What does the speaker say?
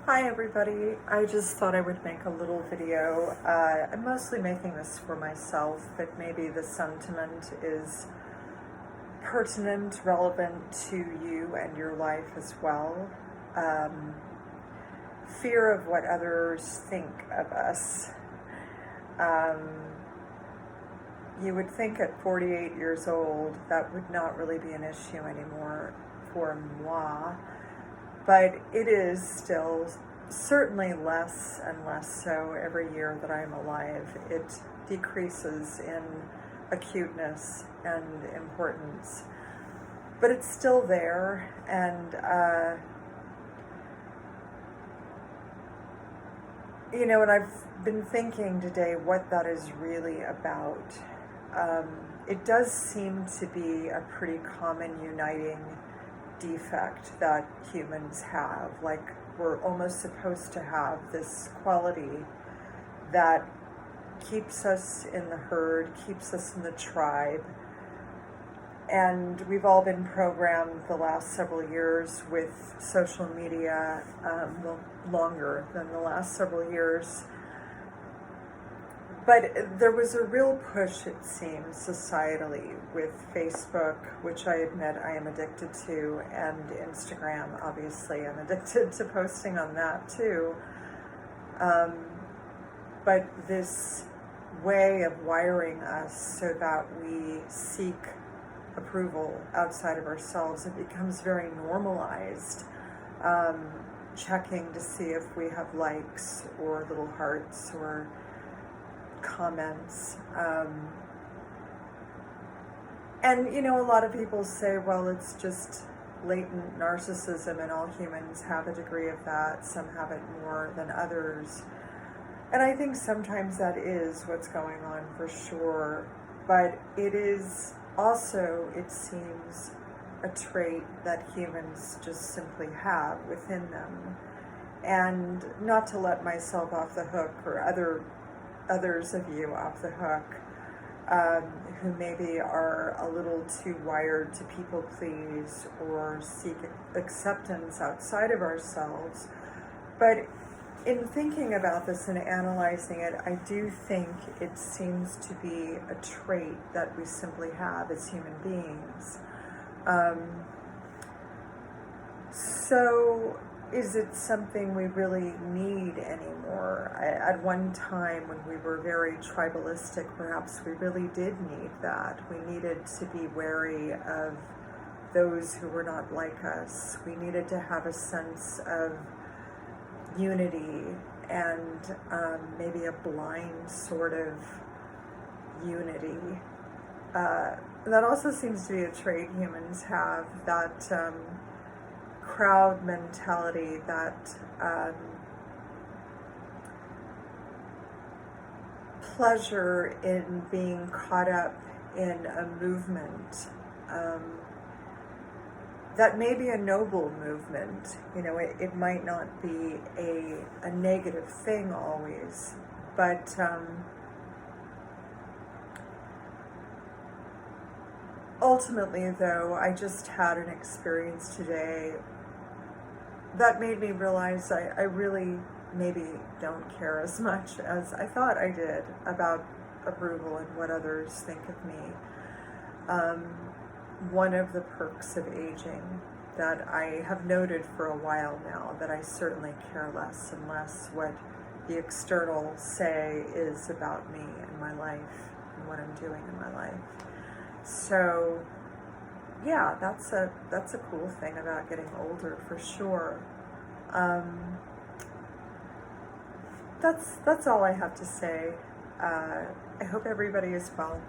Hi everybody, I just thought I would make a little video. I'm mostly making this for myself, but maybe the sentiment is pertinent, relevant to you and your life as well. Um, Fear of what others think of us. Um, you would think at 48 years old that would not really be an issue anymore for moi. But it is still certainly less and less so every year that I'm alive. It decreases in acuteness and importance, but it's still there. And, and I've been thinking today what that is really about. It does seem to be a pretty common uniting defect that humans have. Like, we're almost supposed to have this quality that keeps us in the herd, keeps us in the tribe. And we've all been programmed the last several years with social media, longer than the last several years. But there was a real push, it seems, societally with Facebook, which I admit I am addicted to, and Instagram, obviously. I'm addicted to posting on that too. But this way of wiring us so that we seek approval outside of ourselves, it becomes very normalized. Checking to see if we have likes or little hearts or comments. And a lot of people say, well, it's just latent narcissism, and all humans have a degree of that. Some have it more than others. And I think sometimes that is what's going on for sure. But it is also, it seems, a trait that humans just simply have within them. And not to let myself off the hook, or others of you off the hook, who maybe are a little too wired to people please or seek acceptance outside of ourselves. But in thinking about this and analyzing it, I do think it seems to be a trait that we simply have as human beings. So is it something we really need anymore? At one time, when we were very tribalistic, perhaps we really did need that. We needed to be wary of those who were not like us. We needed to have a sense of unity and maybe a blind sort of unity. That also seems to be a trait humans have, that crowd mentality, that pleasure in being caught up in a movement, that may be a noble movement. It might not be a negative thing always, but ultimately, though, I just had an experience today that made me realize I really maybe don't care as much as I thought I did about approval and what others think of me. One of the perks of aging that I have noted for a while now, that I certainly care less and less what the external say is about me and my life and what I'm doing in my life. So yeah, that's a cool thing about getting older, for sure. That's all I have to say. I hope everybody is well.